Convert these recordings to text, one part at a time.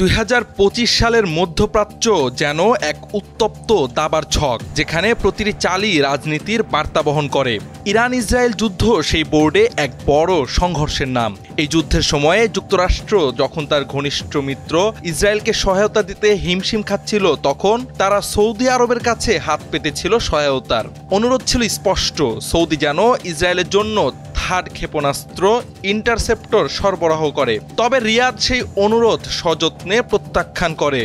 2025 সালের মধ্যপ্রাচ্য যেন এক উত্তপ্ত দাবার ছক, যেখানে প্রতিটি চালই রাজনীতির বার্তা বহন করে। ইরান ইসরায়েল যুদ্ধ সেই বোর্ডে এক বড় সংঘর্ষের নাম। এই যুদ্ধের সময়ে যুক্তরাষ্ট্র যখন তার ঘনিষ্ঠ মিত্র ইসরায়েলকে সহায়তা দিতে হিমশিম খাচ্ছিল, তখন তারা সৌদি আরবের কাছে হাত পেতেছিল সহায়তার। অনুরোধ ছিল স্পষ্ট, সৌদি যেন ইসরায়েলের জন্য থার্ড ক্ষেপণাস্ত্র ইন্টারসেপ্টর সরবরাহ করে। তবে রিয়াদ সেই অনুরোধ সযত্নে প্রত্যাখ্যান করে।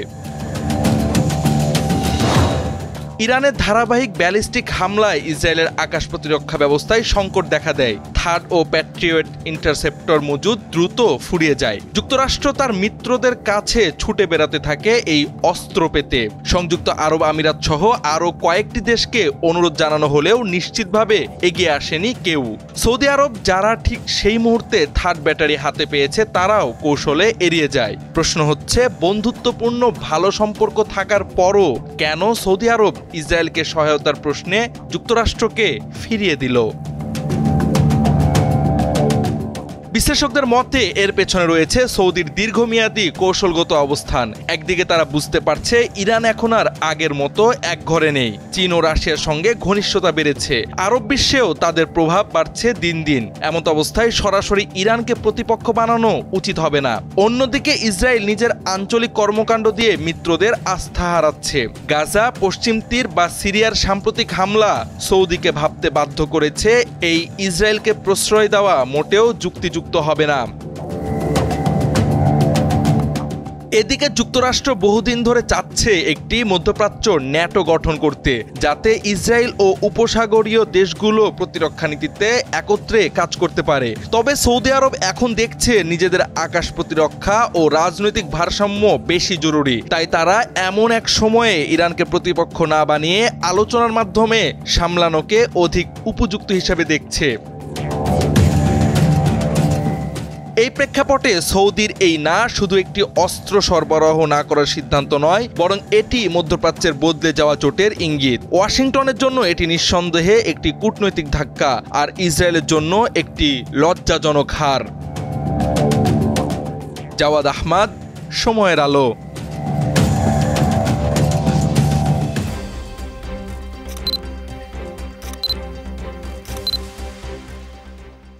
ইরানের ধারাবাহিক ব্যালিস্টিক হামলায় ইসরায়েলের আকাশ প্রতিরক্ষা ব্যবস্থায় সংকট দেখা দেয়। থার্ড ও প্যাট্রিয়ট ইন্টারসেপ্টর মজুদ দ্রুত ফুরিয়ে যায়। যুক্তরাষ্ট্র তার মিত্রদের কাছে ছুটে বেড়াতে থাকে এই অস্ত্র পেতে। সংযুক্ত আরব আমিরাত সহ আরও কয়েকটি দেশকে অনুরোধ জানানো হলেও নিশ্চিতভাবে এগিয়ে আসেনি কেউ। সৌদি আরব, যারা ঠিক সেই মুহূর্তে থার্ড ব্যাটারি হাতে পেয়েছে, তারাও কৌশলে এড়িয়ে যায়। প্রশ্ন হচ্ছে, বন্ধুত্বপূর্ণ ভালো সম্পর্ক থাকার পরও কেন সৌদি আরব ইসরায়েলকে সহায়তার প্রশ্নে যুক্তরাষ্ট্রকে ফিরিয়ে দিল? বিশ্লেষকদের মতে এর পেছনে রয়েছে সৌদির দীর্ঘমেয়াদী কৌশলগত অবস্থান। একদিকে তারা বুঝতে পারছে ইরান এখন আর আগের মতো একঘরে নেই। চীন ও রাশিয়ার সঙ্গে ঘনিষ্ঠতা বেড়েছে, আরব বিশ্বেও তাদের প্রভাব বাড়ছে দিন দিন। এমত অবস্থায় সরাসরি ইরানকে প্রতিপক্ষ বানানো উচিত হবে না। অন্যদিকে ইসরায়েল নিজের আঞ্চলিক কর্মকাণ্ড দিয়ে মিত্রদের আস্থা হারাচ্ছে। গাজা, পশ্চিম তীর বা সিরিয়ার সাম্প্রতিক হামলা সৌদিকে ভাবতে বাধ্য করেছে এই ইসরায়েলকে প্রশ্রয় দেওয়া মোটেও যুক্তিযুক্ত হবে না। এদিকে যুক্তরাষ্ট্র বহুদিন ধরে চাচ্ছে একটি মধ্যপ্রাচ্য ন্যাটো গঠন করতে, যাতে ইসরায়েল ও উপসাগরীয় দেশগুলো প্রতিরক্ষা নীতিতে একত্রে কাজ করতে পারে। তবে সৌদি আরব এখন দেখছে নিজেদের আকাশ প্রতিরক্ষা ও রাজনৈতিক ভারসাম্য বেশি জরুরি। তাই তারা এমন এক সময়ে ইরানকে প্রতিপক্ষ না বানিয়ে আলোচনার মাধ্যমে সামলানোকে অধিক উপযুক্ত হিসেবে দেখছে। এই প্রেক্ষাপটে সৌদির এই না শুধু একটি অস্ত্র সরবরাহ না করার সিদ্ধান্ত নয়, বরং এটি মধ্যপ্রাচ্যের বদলে যাওয়া জোটের ইঙ্গিত। ওয়াশিংটনের জন্য এটি নিঃসন্দেহে একটি কূটনৈতিক ধাক্কা, আর ইসরায়েলের জন্য একটি লজ্জাজনক হার। জাওয়াদ আহমদ, সময়ের আলো।